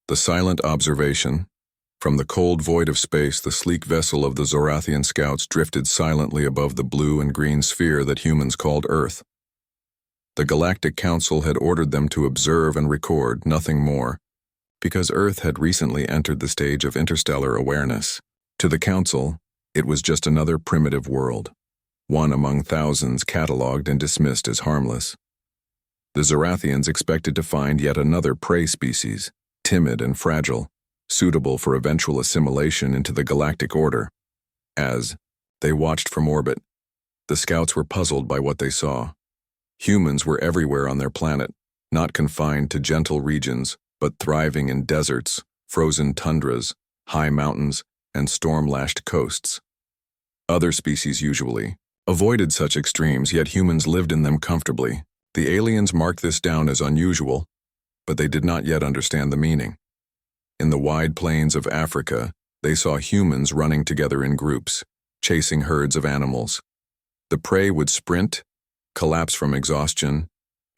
The silent observation. From the cold void of space, the sleek vessel of the Zorathian scouts drifted silently above the blue and green sphere that humans called Earth. The Galactic Council had ordered them to observe and record, nothing more, because Earth had recently entered the stage of interstellar awareness. To the Council, it was just another primitive world, one among thousands catalogued and dismissed as harmless. The Zorathians expected to find yet another prey species, timid and fragile, suitable for eventual assimilation into the galactic order. As they watched from orbit, the scouts were puzzled by what they saw. Humans were everywhere on their planet, not confined to gentle regions, but thriving in deserts, frozen tundras, high mountains, and storm-lashed coasts. Other species usually avoided such extremes, yet humans lived in them comfortably. The aliens marked this down as unusual, but they did not yet understand the meaning. In the wide plains of Africa, they saw humans running together in groups, chasing herds of animals. The prey would sprint, collapse from exhaustion,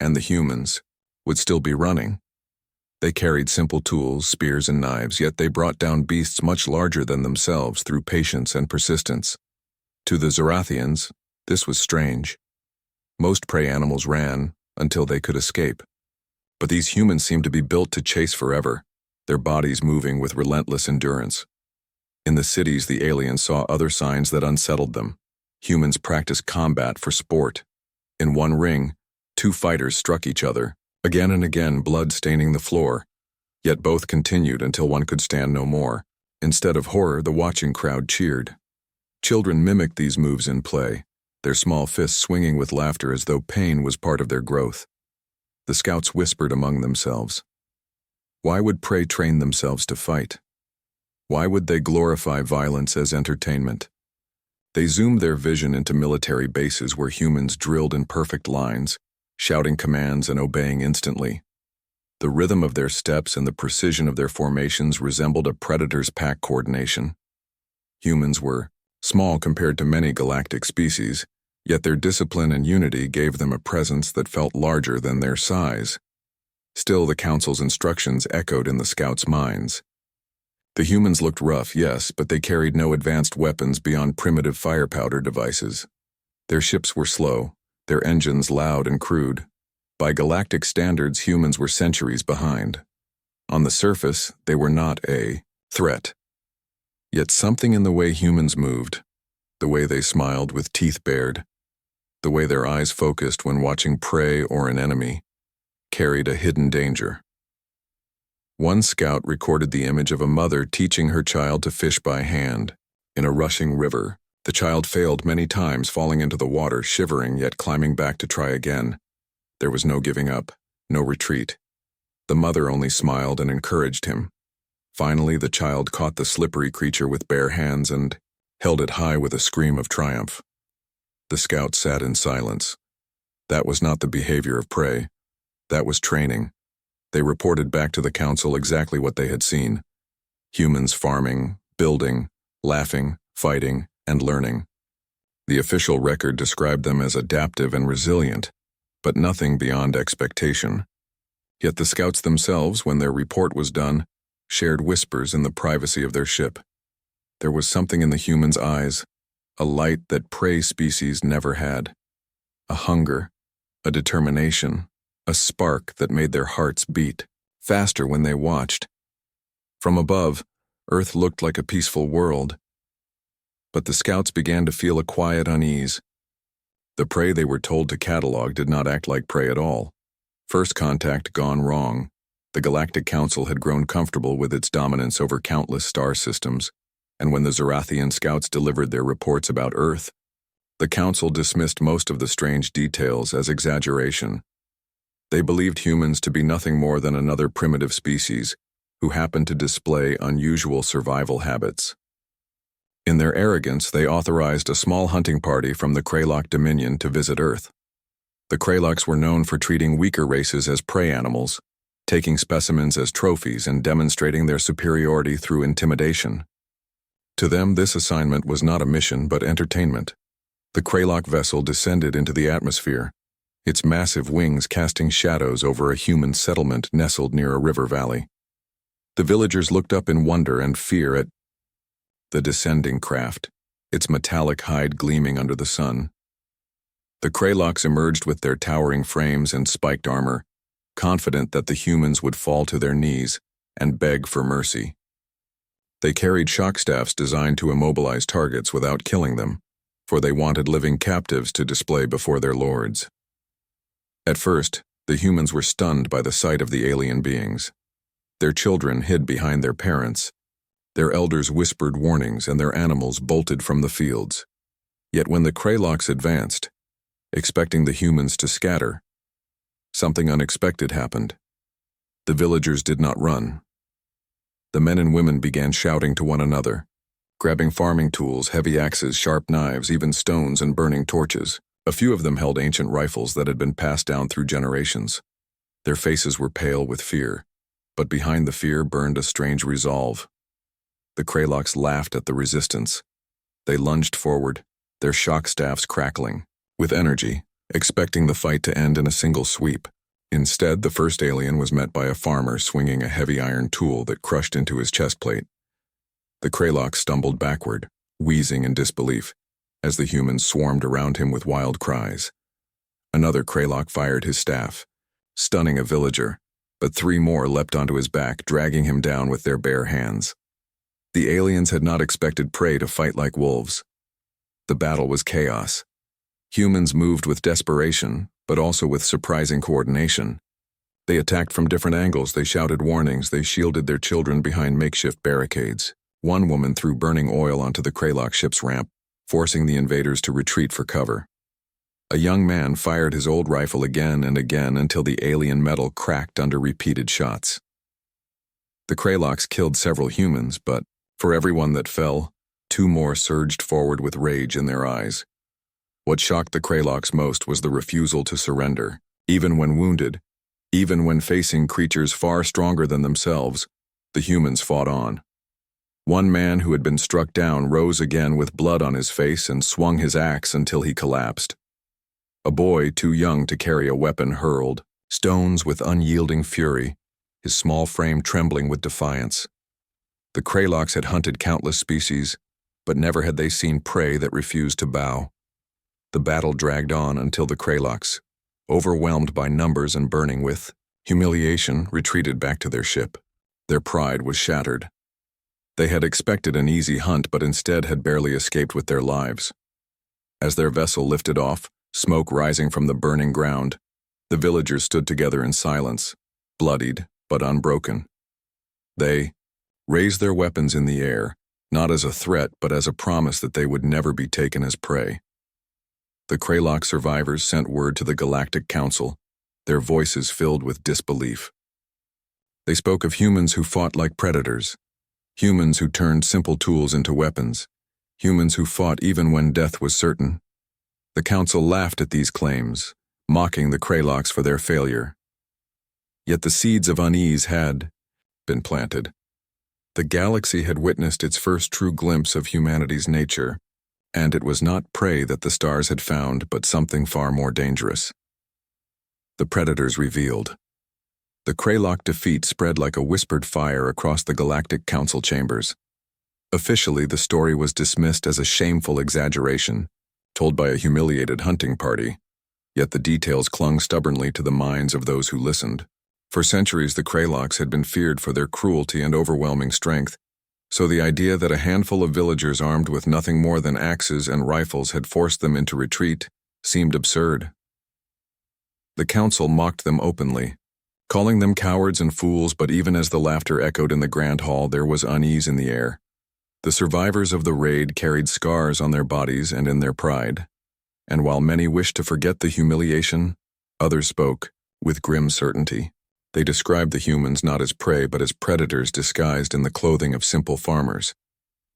and the humans would still be running. They carried simple tools, spears and knives, yet they brought down beasts much larger than themselves through patience and persistence. To the Zorathians, this was strange. Most prey animals ran until they could escape. But these humans seemed to be built to chase forever, their bodies moving with relentless endurance. In the cities, the aliens saw other signs that unsettled them. Humans practiced combat for sport. In one ring, two fighters struck each other, again and again, blood staining the floor. Yet both continued until one could stand no more. Instead of horror, the watching crowd cheered. Children mimicked these moves in play, their small fists swinging with laughter as though pain was part of their growth. The scouts whispered among themselves. Why would prey train themselves to fight? Why would they glorify violence as entertainment? They zoomed their vision into military bases where humans drilled in perfect lines, shouting commands and obeying instantly. The rhythm of their steps and the precision of their formations resembled a predator's pack coordination. Humans were small compared to many galactic species, yet their discipline and unity gave them a presence that felt larger than their size. Still, the Council's instructions echoed in the scouts' minds. The humans looked rough, yes, but they carried no advanced weapons beyond primitive fire powder devices. Their ships were slow, their engines loud and crude. By galactic standards, humans were centuries behind. On the surface, they were not a threat. Yet something in the way humans moved, the way they smiled with teeth bared, the way their eyes focused when watching prey or an enemy, carried a hidden danger. One scout recorded the image of a mother teaching her child to fish by hand. In a rushing river, the child failed many times, falling into the water, shivering yet climbing back to try again. There was no giving up, no retreat. The mother only smiled and encouraged him. Finally, the child caught the slippery creature with bare hands and held it high with a scream of triumph. The scout sat in silence. That was not the behavior of prey. That was training. They reported back to the Council exactly what they had seen. Humans farming, building, laughing, fighting, and learning. The official record described them as adaptive and resilient, but nothing beyond expectation. Yet the scouts themselves, when their report was done, shared whispers in the privacy of their ship. There was something in the humans' eyes, a light that prey species never had. A hunger, a determination, a spark that made their hearts beat faster when they watched. From above, Earth looked like a peaceful world. But the scouts began to feel a quiet unease. The prey they were told to catalog did not act like prey at all. First contact gone wrong. The Galactic Council had grown comfortable with its dominance over countless star systems, and when the Zorathian scouts delivered their reports about Earth, the Council dismissed most of the strange details as exaggeration. They believed humans to be nothing more than another primitive species who happened to display unusual survival habits. In their arrogance, they authorized a small hunting party from the Kraylock Dominion to visit Earth. The Kraylocks were known for treating weaker races as prey animals, taking specimens as trophies and demonstrating their superiority through intimidation. To them, this assignment was not a mission but entertainment. The Kraylock vessel descended into the atmosphere, its massive wings casting shadows over a human settlement nestled near a river valley. The villagers looked up in wonder and fear at the descending craft, its metallic hide gleaming under the sun. The Kraloks emerged with their towering frames and spiked armor, confident that the humans would fall to their knees and beg for mercy. They carried shock staffs designed to immobilize targets without killing them, for they wanted living captives to display before their lords. At first, the humans were stunned by the sight of the alien beings. Their children hid behind their parents. Their elders whispered warnings and their animals bolted from the fields. Yet when the Kraloks advanced, expecting the humans to scatter, something unexpected happened. The villagers did not run. The men and women began shouting to one another, grabbing farming tools, heavy axes, sharp knives, even stones and burning torches. A few of them held ancient rifles that had been passed down through generations. Their faces were pale with fear, but behind the fear burned a strange resolve. The Kraloks laughed at the resistance. They lunged forward, their shock staffs crackling, with energy, expecting the fight to end in a single sweep. Instead, the first alien was met by a farmer swinging a heavy iron tool that crushed into his chest plate. The Kraloks stumbled backward, wheezing in disbelief, as the humans swarmed around him with wild cries. Another Kralok fired his staff, stunning a villager, but 3 more leapt onto his back, dragging him down with their bare hands. The aliens had not expected prey to fight like wolves. The battle was chaos. Humans moved with desperation, but also with surprising coordination. They attacked from different angles, they shouted warnings, they shielded their children behind makeshift barricades. One woman threw burning oil onto the Kralok ship's ramp, forcing the invaders to retreat for cover. A young man fired his old rifle again and again until the alien metal cracked under repeated shots. The Kraloks killed several humans, but for every one that fell, 2 more surged forward with rage in their eyes. What shocked the Kraloks most was the refusal to surrender. Even when wounded, even when facing creatures far stronger than themselves, the humans fought on. One man who had been struck down rose again with blood on his face and swung his axe until he collapsed. A boy too young to carry a weapon hurled stones with unyielding fury, his small frame trembling with defiance. The Kraloks had hunted countless species, but never had they seen prey that refused to bow. The battle dragged on until the Kraloks, overwhelmed by numbers and burning with humiliation, retreated back to their ship. Their pride was shattered. They had expected an easy hunt, but instead had barely escaped with their lives. As their vessel lifted off, smoke rising from the burning ground, the villagers stood together in silence, bloodied but unbroken. They raised their weapons in the air, not as a threat but as a promise that they would never be taken as prey. The Kralok survivors sent word to the Galactic Council, their voices filled with disbelief. They spoke of humans who fought like predators, humans who turned simple tools into weapons, humans who fought even when death was certain. The Council laughed at these claims, mocking the Kraloks for their failure. Yet the seeds of unease had been planted. The galaxy had witnessed its first true glimpse of humanity's nature, and it was not prey that the stars had found, but something far more dangerous. The predators revealed. The Kralok defeat spread like a whispered fire across the Galactic Council chambers. Officially, the story was dismissed as a shameful exaggeration, told by a humiliated hunting party, yet the details clung stubbornly to the minds of those who listened. For centuries, the Kraloks had been feared for their cruelty and overwhelming strength, so the idea that a handful of villagers armed with nothing more than axes and rifles had forced them into retreat seemed absurd. The council mocked them openly, calling them cowards and fools, but even as the laughter echoed in the grand hall, there was unease in the air. The survivors of the raid carried scars on their bodies and in their pride, and while many wished to forget the humiliation, others spoke with grim certainty. They described the humans not as prey but as predators disguised in the clothing of simple farmers.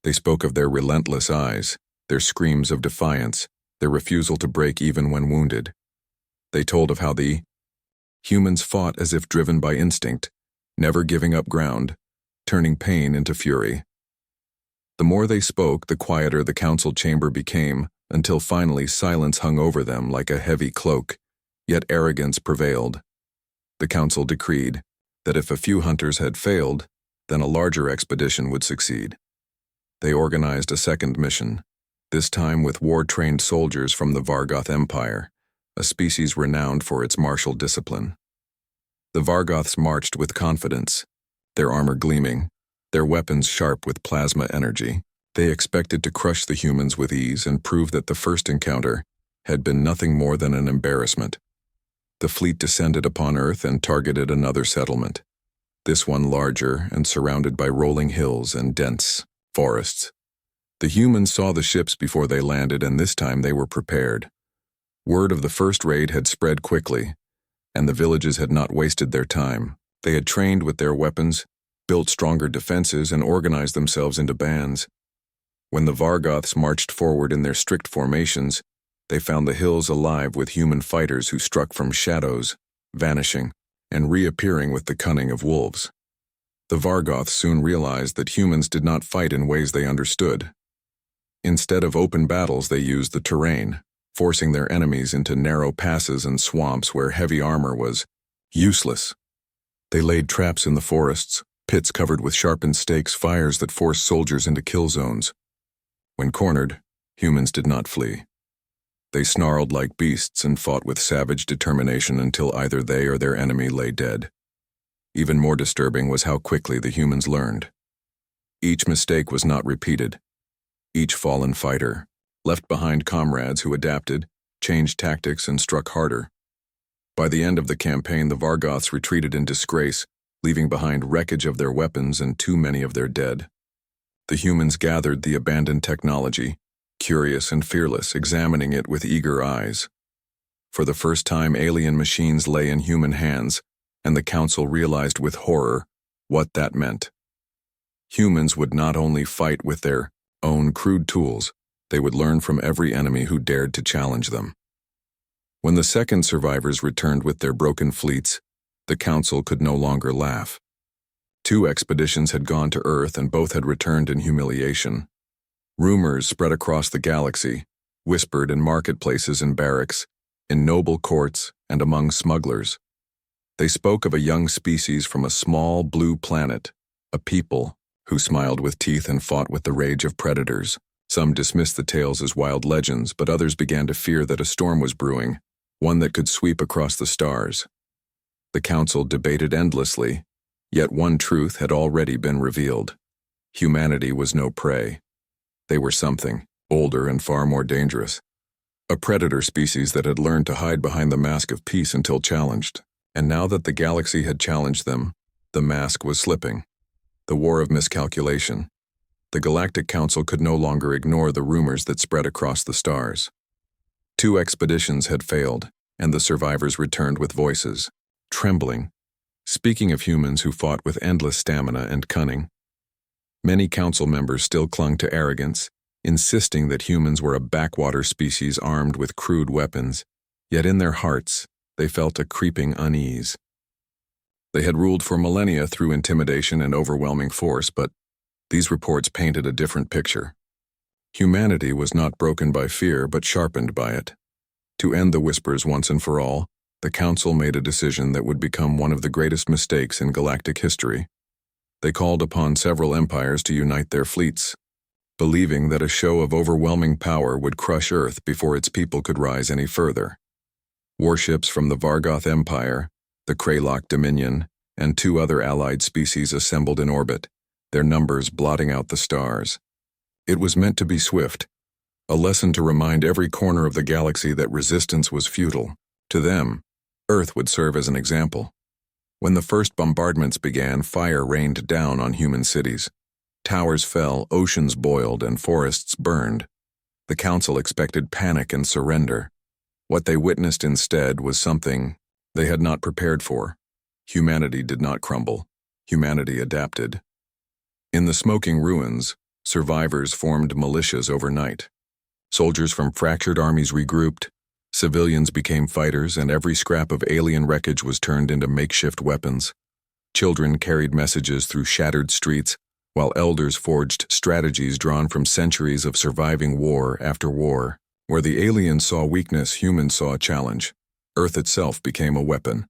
They spoke of their relentless eyes, their screams of defiance, their refusal to break even when wounded. They told of how the humans fought as if driven by instinct, never giving up ground, turning pain into fury. The more they spoke, the quieter the council chamber became, until finally silence hung over them like a heavy cloak, yet arrogance prevailed. The council decreed that if a few hunters had failed, then a larger expedition would succeed. They organized a second mission, this time with war-trained soldiers from the Vargoth Empire, a species renowned for its martial discipline. The Vargoths marched with confidence, their armor gleaming, their weapons sharp with plasma energy. They expected to crush the humans with ease and prove that the first encounter had been nothing more than an embarrassment. The fleet descended upon Earth and targeted another settlement, this one larger and surrounded by rolling hills and dense forests. The humans saw the ships before they landed, and this time they were prepared. Word of the first raid had spread quickly, and the villages had not wasted their time. They had trained with their weapons, built stronger defenses, and organized themselves into bands. When the Vargoths marched forward in their strict formations, they found the hills alive with human fighters who struck from shadows, vanishing, and reappearing with the cunning of wolves. The Vargoths soon realized that humans did not fight in ways they understood. Instead of open battles, they used the terrain, forcing their enemies into narrow passes and swamps where heavy armor was useless. They laid traps in the forests, pits covered with sharpened stakes, fires that forced soldiers into kill zones. When cornered, humans did not flee. They snarled like beasts and fought with savage determination until either they or their enemy lay dead. Even more disturbing was how quickly the humans learned. Each mistake was not repeated. Each fallen fighter left behind comrades who adapted, changed tactics, and struck harder. By the end of the campaign, the Vargoths retreated in disgrace, leaving behind wreckage of their weapons and too many of their dead. The humans gathered the abandoned technology, curious and fearless, examining it with eager eyes. For the first time, alien machines lay in human hands, and the Council realized with horror what that meant. Humans would not only fight with their own crude tools, they would learn from every enemy who dared to challenge them. When the second survivors returned with their broken fleets, the Council could no longer laugh. 2 expeditions had gone to Earth, and both had returned in humiliation. Rumors spread across the galaxy, whispered in marketplaces and barracks, in noble courts, and among smugglers. They spoke of a young species from a small blue planet, a people who smiled with teeth and fought with the rage of predators. Some dismissed the tales as wild legends, but others began to fear that a storm was brewing, one that could sweep across the stars. The Council debated endlessly, yet one truth had already been revealed. Humanity was no prey. They were something, older and far more dangerous. A predator species that had learned to hide behind the mask of peace until challenged. And now that the galaxy had challenged them, the mask was slipping. The war of miscalculation. The Galactic Council could no longer ignore the rumors that spread across the stars. 2 expeditions had failed, and the survivors returned with voices, trembling, speaking of humans who fought with endless stamina and cunning. Many council members still clung to arrogance, insisting that humans were a backwater species armed with crude weapons, yet in their hearts, they felt a creeping unease. They had ruled for millennia through intimidation and overwhelming force, but these reports painted a different picture. Humanity was not broken by fear, but sharpened by it. To end the whispers once and for all, the Council made a decision that would become one of the greatest mistakes in galactic history. They called upon several empires to unite their fleets, believing that a show of overwhelming power would crush Earth before its people could rise any further. Warships from the Vargoth Empire, the Kraylock Dominion, and 2 other allied species assembled in orbit, their numbers blotting out the stars. It was meant to be swift, a lesson to remind every corner of the galaxy that resistance was futile. To them, Earth would serve as an example. When the first bombardments began, fire rained down on human cities. Towers fell, oceans boiled, and forests burned. The Council expected panic and surrender. What they witnessed instead was something they had not prepared for. Humanity did not crumble. Humanity adapted. In the smoking ruins, survivors formed militias overnight. Soldiers from fractured armies regrouped, civilians became fighters, and every scrap of alien wreckage was turned into makeshift weapons. Children carried messages through shattered streets, while elders forged strategies drawn from centuries of surviving war after war. Where the aliens saw weakness, humans saw a challenge. Earth itself became a weapon.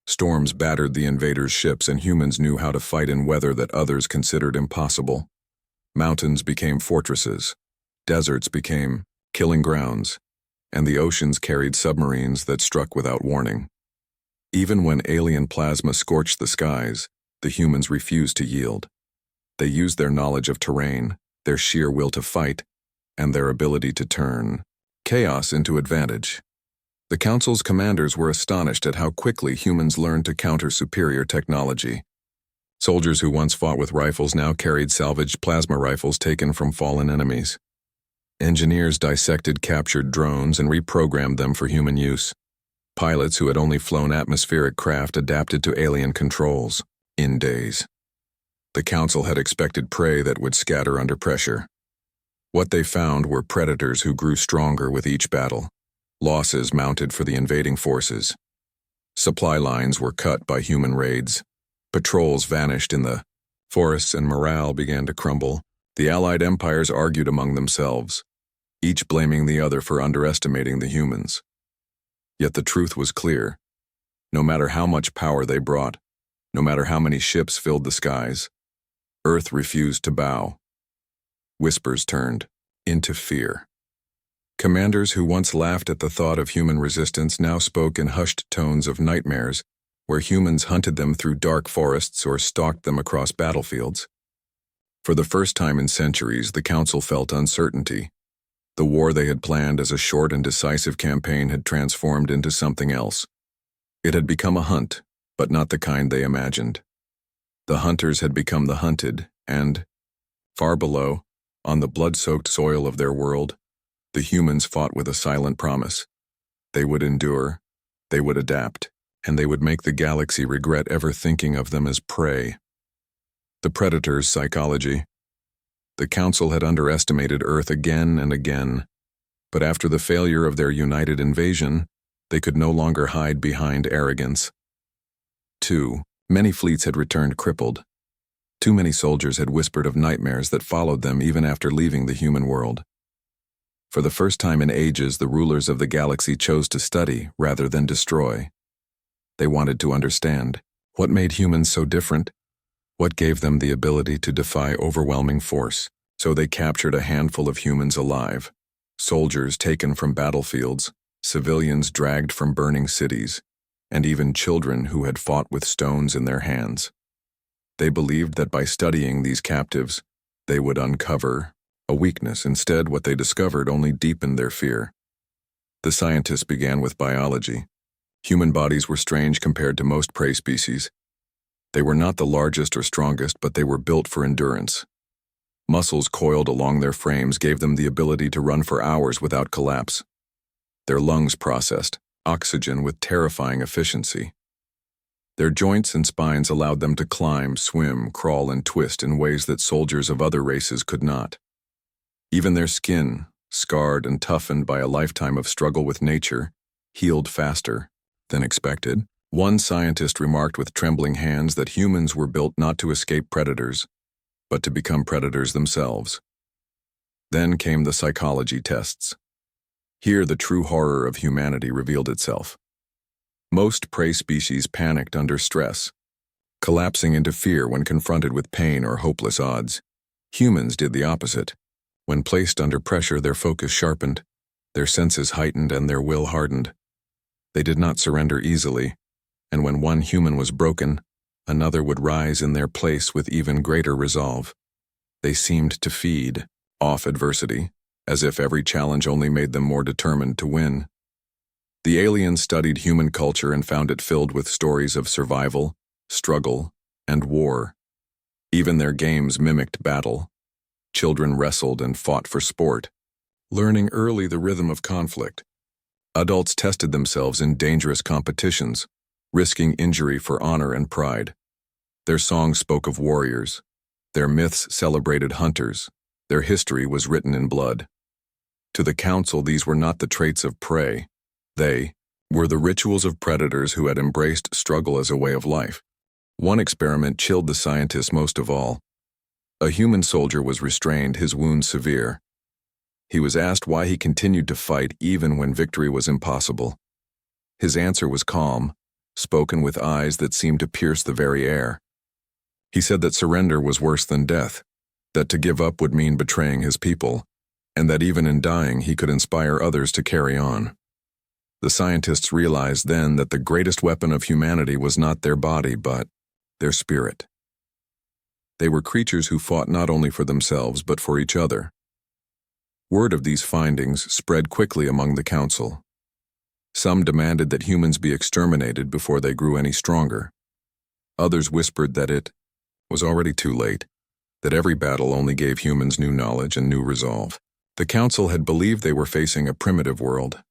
Storms battered the invaders' ships, and humans knew how to fight in weather that others considered impossible. Mountains became fortresses, deserts became killing grounds, and the oceans carried submarines that struck without warning. Even when alien plasma scorched the skies, the humans refused to yield. They used their knowledge of terrain, their sheer will to fight, and their ability to turn chaos into advantage. The Council's commanders were astonished at how quickly humans learned to counter superior technology. Soldiers who once fought with rifles now carried salvaged plasma rifles taken from fallen enemies. Engineers dissected captured drones and reprogrammed them for human use. Pilots who had only flown atmospheric craft adapted to alien controls in days. The Council had expected prey that would scatter under pressure. What they found were predators who grew stronger with each battle. Losses mounted for the invading forces. Supply lines were cut by human raids. Patrols vanished in the forests, and morale began to crumble. The Allied empires argued among themselves, each blaming the other for underestimating the humans. Yet the truth was clear. No matter how much power they brought, no matter how many ships filled the skies, Earth refused to bow. Whispers turned into fear. Commanders who once laughed at the thought of human resistance now spoke in hushed tones of nightmares, where humans hunted them through dark forests or stalked them across battlefields. For the first time in centuries, the Council felt uncertainty. The war they had planned as a short and decisive campaign had transformed into something else. It had become a hunt, but not the kind they imagined. The hunters had become the hunted, and, far below, on the blood-soaked soil of their world, the humans fought with a silent promise. They would endure, they would adapt, and they would make the galaxy regret ever thinking of them as prey. The Predator's psychology. The Council had underestimated Earth again and again, but after the failure of their united invasion, they could no longer hide behind arrogance. 2. Many fleets had returned crippled. Too many soldiers had whispered of nightmares that followed them even after leaving the human world. For the first time in ages, the rulers of the galaxy chose to study rather than destroy. They wanted to understand what made humans so different, what gave them the ability to defy overwhelming force. So they captured a handful of humans alive, soldiers taken from battlefields, civilians dragged from burning cities, and even children who had fought with stones in their hands. They believed that by studying these captives, they would uncover a weakness. Instead, what they discovered only deepened their fear. The scientists began with biology. Human bodies were strange compared to most prey species. They were not the largest or strongest, but they were built for endurance. Muscles coiled along their frames gave them the ability to run for hours without collapse. Their lungs processed oxygen with terrifying efficiency. Their joints and spines allowed them to climb, swim, crawl, and twist in ways that soldiers of other races could not. Even their skin, scarred and toughened by a lifetime of struggle with nature, healed faster than expected. One scientist remarked with trembling hands that humans were built not to escape predators, but to become predators themselves. Then came the psychology tests. Here the true horror of humanity revealed itself. Most prey species panicked under stress, collapsing into fear when confronted with pain or hopeless odds. Humans did the opposite. When placed under pressure, their focus sharpened, their senses heightened, and their will hardened. They did not surrender easily, and when one human was broken, another would rise in their place with even greater resolve. They seemed to feed off adversity, as if every challenge only made them more determined to win. The aliens studied human culture and found it filled with stories of survival, struggle, and war. Even their games mimicked battle. Children wrestled and fought for sport, learning early the rhythm of conflict. Adults tested themselves in dangerous competitions, risking injury for honor and pride. Their songs spoke of warriors. Their myths celebrated hunters. Their history was written in blood. To the Council, these were not the traits of prey. They were the rituals of predators who had embraced struggle as a way of life. One experiment chilled the scientists most of all. A human soldier was restrained, his wounds severe. He was asked why he continued to fight even when victory was impossible. His answer was calm, spoken with eyes that seemed to pierce the very air. He said that surrender was worse than death, that to give up would mean betraying his people, and that even in dying he could inspire others to carry on. The scientists realized then that the greatest weapon of humanity was not their body, but their spirit. They were creatures who fought not only for themselves but for each other. Word of these findings spread quickly among the council. Some demanded that humans be exterminated before they grew any stronger. Others whispered that it was already too late, that every battle only gave humans new knowledge and new resolve. The council had believed they were facing a primitive world.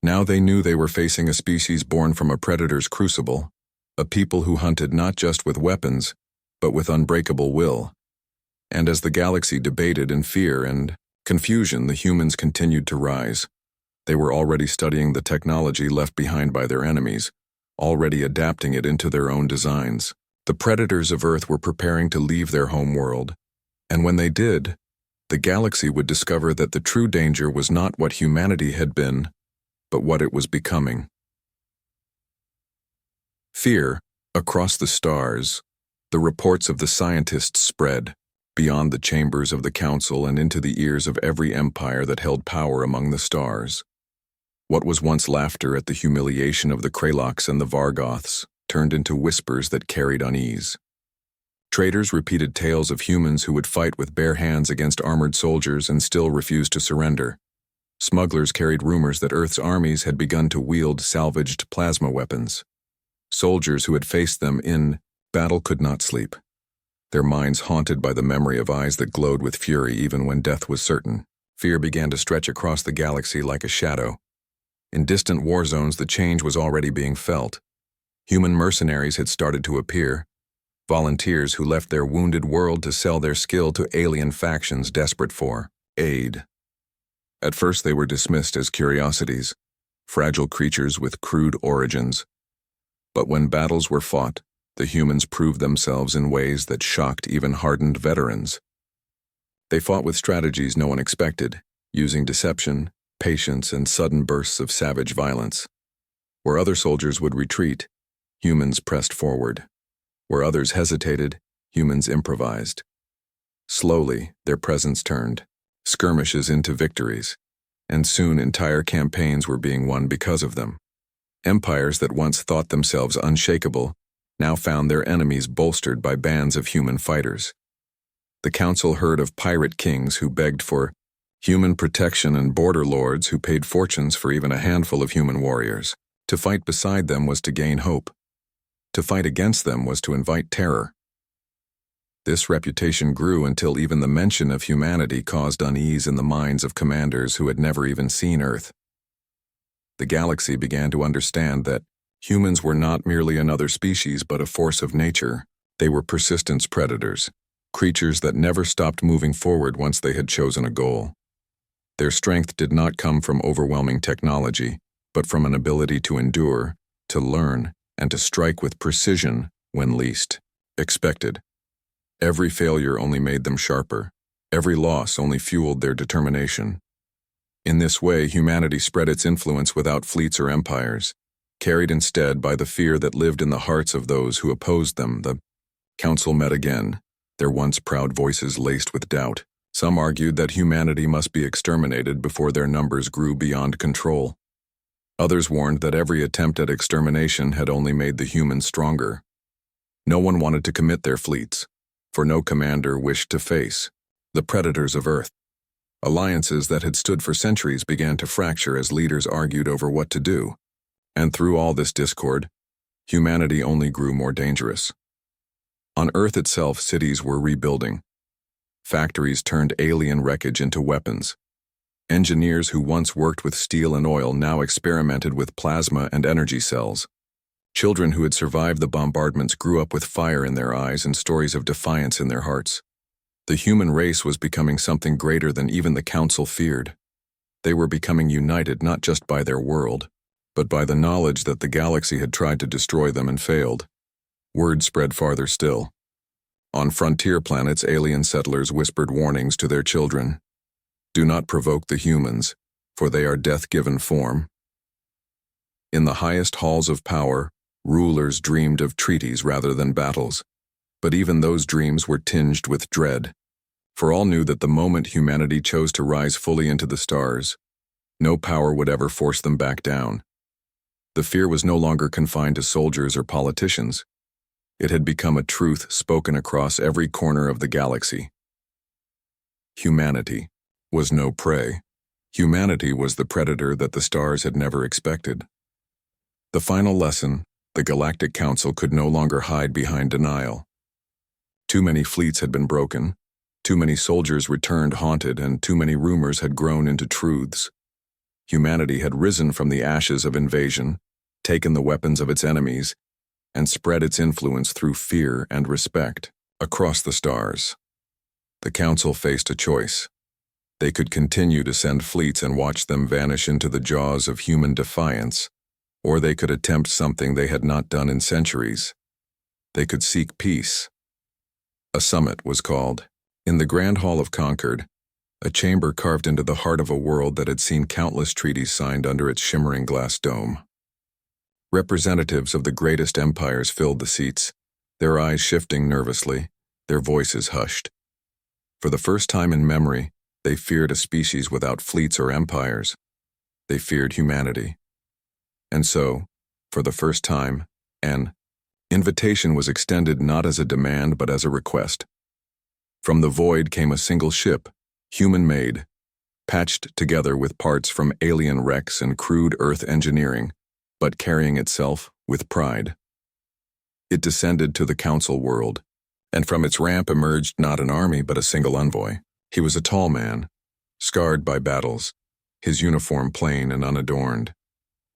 Now they knew they were facing a species born from a predator's crucible, a people who hunted not just with weapons, but with unbreakable will. And as the galaxy debated in fear and confusion, the humans continued to rise. They were already studying the technology left behind by their enemies, already adapting it into their own designs. The predators of Earth were preparing to leave their home world, and when they did, the galaxy would discover that the true danger was not what humanity had been, but what it was becoming. Fear, across the stars, the reports of the scientists spread, beyond the chambers of the council and into the ears of every empire that held power among the stars. What was once laughter at the humiliation of the Kraloks and the Vargoths turned into whispers that carried unease. Traders repeated tales of humans who would fight with bare hands against armored soldiers and still refused to surrender. Smugglers carried rumors that Earth's armies had begun to wield salvaged plasma weapons. Soldiers who had faced them in battle could not sleep, their minds haunted by the memory of eyes that glowed with fury even when death was certain. Fear began to stretch across the galaxy like a shadow. In distant war zones, the change was already being felt. Human mercenaries had started to appear, volunteers who left their wounded world to sell their skill to alien factions desperate for aid. At first they were dismissed as curiosities, fragile creatures with crude origins. But when battles were fought, the humans proved themselves in ways that shocked even hardened veterans. They fought with strategies no one expected, using deception, patience, and sudden bursts of savage violence. Where other soldiers would retreat, humans pressed forward. Where others hesitated, humans improvised. Slowly, their presence turned, skirmishes into victories, and soon entire campaigns were being won because of them. Empires that once thought themselves unshakable now found their enemies bolstered by bands of human fighters. The council heard of pirate kings who begged for human protection and border lords who paid fortunes for even a handful of human warriors. To fight beside them was to gain hope. To fight against them was to invite terror. This reputation grew until even the mention of humanity caused unease in the minds of commanders who had never even seen Earth. The galaxy began to understand that humans were not merely another species but a force of nature. They were persistence predators, creatures that never stopped moving forward once they had chosen a goal. Their strength did not come from overwhelming technology, but from an ability to endure, to learn, and to strike with precision when least expected. Every failure only made them sharper. Every loss only fueled their determination. In this way, humanity spread its influence without fleets or empires, carried instead by the fear that lived in the hearts of those who opposed them. The council met again, their once proud voices laced with doubt. Some argued that humanity must be exterminated before their numbers grew beyond control. Others warned that every attempt at extermination had only made the humans stronger. No one wanted to commit their fleets, for no commander wished to face the predators of Earth. Alliances that had stood for centuries began to fracture as leaders argued over what to do. And through all this discord, humanity only grew more dangerous. On Earth itself, cities were rebuilding. Factories turned alien wreckage into weapons. Engineers who once worked with steel and oil now experimented with plasma and energy cells. Children who had survived the bombardments grew up with fire in their eyes and stories of defiance in their hearts. The human race was becoming something greater than even the council feared. They were becoming united not just by their world, but by the knowledge that the galaxy had tried to destroy them and failed. Word spread farther still. On frontier planets, alien settlers whispered warnings to their children. Do not provoke the humans, for they are death-given form. In the highest halls of power, Rulers dreamed of treaties rather than battles, but even those dreams were tinged with dread, for all knew that the moment humanity chose to rise fully into the stars, no power would ever force them back down. The fear was no longer confined to soldiers or politicians. It had become a truth spoken across every corner of the galaxy. Humanity was no prey. Humanity was the predator that the stars had never expected. The final lesson: the Galactic Council could no longer hide behind denial. Too many fleets had been broken, too many soldiers returned haunted, and too many rumors had grown into truths. Humanity had risen from the ashes of invasion, taken the weapons of its enemies, and spread its influence through fear and respect across the stars. The Council faced a choice. They could continue to send fleets and watch them vanish into the jaws of human defiance, or they could attempt something they had not done in centuries. They could seek peace. A summit was called. In the Grand Hall of Concord, a chamber carved into the heart of a world that had seen countless treaties signed under its shimmering glass dome. Representatives of the greatest empires filled the seats, their eyes shifting nervously, their voices hushed. For the first time in memory, they feared a species without fleets or empires. They feared humanity. And so, for the first time, an invitation was extended not as a demand but as a request. From the void came a single ship, human-made, patched together with parts from alien wrecks and crude Earth engineering, but carrying itself with pride. It descended to the Council world, and from its ramp emerged not an army but a single envoy. He was a tall man, scarred by battles, his uniform plain and unadorned.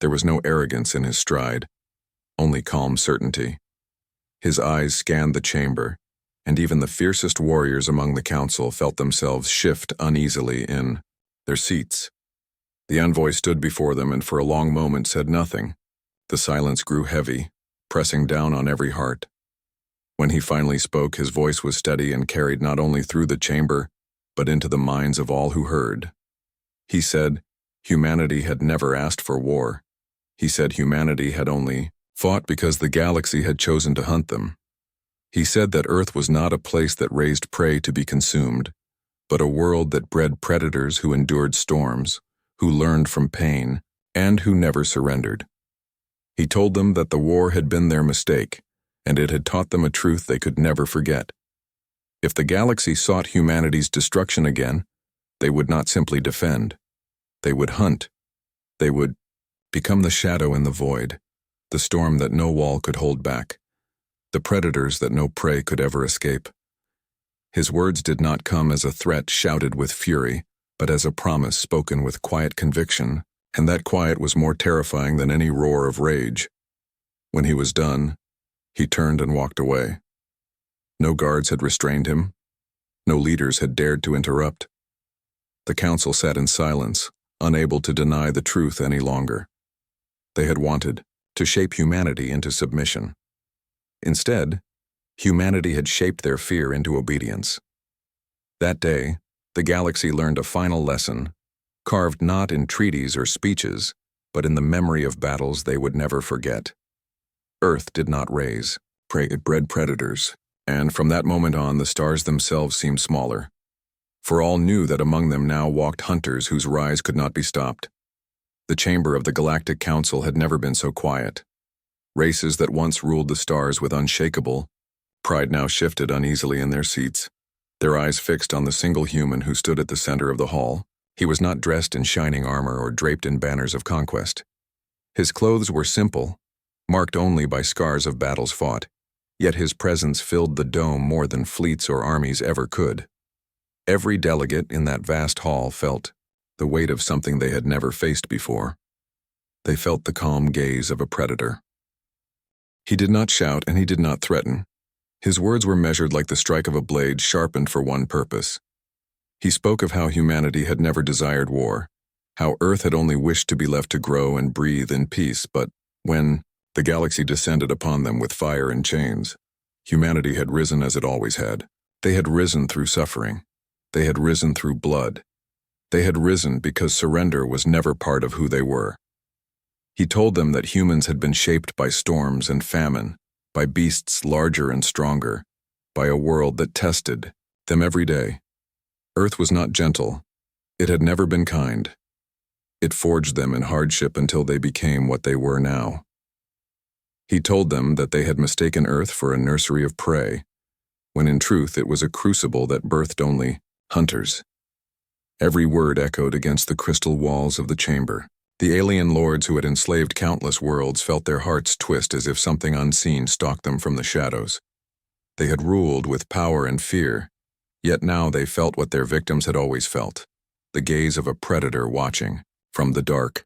There was no arrogance in his stride, only calm certainty. His eyes scanned the chamber, and even the fiercest warriors among the Council felt themselves shift uneasily in their seats. The envoy stood before them and for a long moment said nothing. The silence grew heavy, pressing down on every heart. When he finally spoke, his voice was steady and carried not only through the chamber, but into the minds of all who heard. He said, humanity had never asked for war. He said humanity had only fought because the galaxy had chosen to hunt them. He said that Earth was not a place that raised prey to be consumed, but a world that bred predators who endured storms, who learned from pain, and who never surrendered. He told them that the war had been their mistake, and it had taught them a truth they could never forget. If the galaxy sought humanity's destruction again, they would not simply defend. They would hunt. They would become the shadow in the void, the storm that no wall could hold back, the predators that no prey could ever escape. His words did not come as a threat shouted with fury, but as a promise spoken with quiet conviction, and that quiet was more terrifying than any roar of rage. When he was done, he turned and walked away. No guards had restrained him. No leaders had dared to interrupt. The Council sat in silence, unable to deny the truth any longer. They had wanted to shape humanity into submission. Instead, humanity had shaped their fear into obedience. That day, the galaxy learned a final lesson, carved not in treaties or speeches, but in the memory of battles they would never forget. Earth did not raise, it bred predators, and from that moment on the stars themselves seemed smaller. For all knew that among them now walked hunters whose rise could not be stopped. The chamber of the Galactic Council had never been so quiet. Races that once ruled the stars with unshakable pride now shifted uneasily in their seats, their eyes fixed on the single human who stood at the center of the hall. He was not dressed in shining armor or draped in banners of conquest. His clothes were simple, marked only by scars of battles fought, yet his presence filled the dome more than fleets or armies ever could. Every delegate in that vast hall felt the weight of something they had never faced before. They felt the calm gaze of a predator. He did not shout and he did not threaten. His words were measured like the strike of a blade sharpened for one purpose. He spoke of how humanity had never desired war, how Earth had only wished to be left to grow and breathe in peace, but when the galaxy descended upon them with fire and chains, humanity had risen as it always had. They had risen through suffering. They had risen through blood. They had risen because surrender was never part of who they were. He told them that humans had been shaped by storms and famine, by beasts larger and stronger, by a world that tested them every day. Earth was not gentle. It had never been kind. It forged them in hardship until they became what they were now. He told them that they had mistaken Earth for a nursery of prey, when in truth it was a crucible that birthed only hunters. Every word echoed against the crystal walls of the chamber. The alien lords who had enslaved countless worlds felt their hearts twist as if something unseen stalked them from the shadows. They had ruled with power and fear, yet now they felt what their victims had always felt, the gaze of a predator watching. From the dark,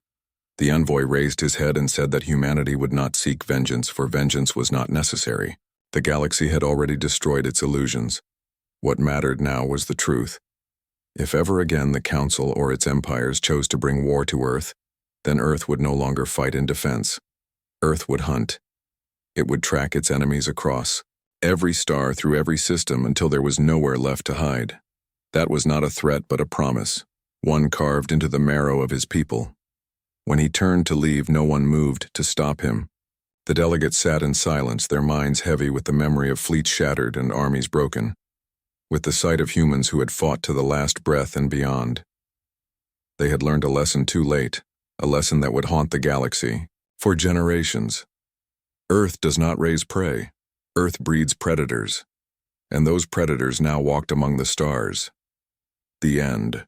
the envoy raised his head and said that humanity would not seek vengeance, for vengeance was not necessary. The galaxy had already destroyed its illusions. What mattered now was the truth. If ever again the Council or its empires chose to bring war to Earth, then Earth would no longer fight in defense. Earth would hunt. It would track its enemies across every star through every system until there was nowhere left to hide. That was not a threat but a promise, one carved into the marrow of his people. When he turned to leave, no one moved to stop him. The delegates sat in silence, their minds heavy with the memory of fleets shattered and armies broken, with the sight of humans who had fought to the last breath and beyond. They had learned a lesson too late, a lesson that would haunt the galaxy for generations. Earth does not raise prey. Earth breeds predators, and those predators now walked among the stars. The end.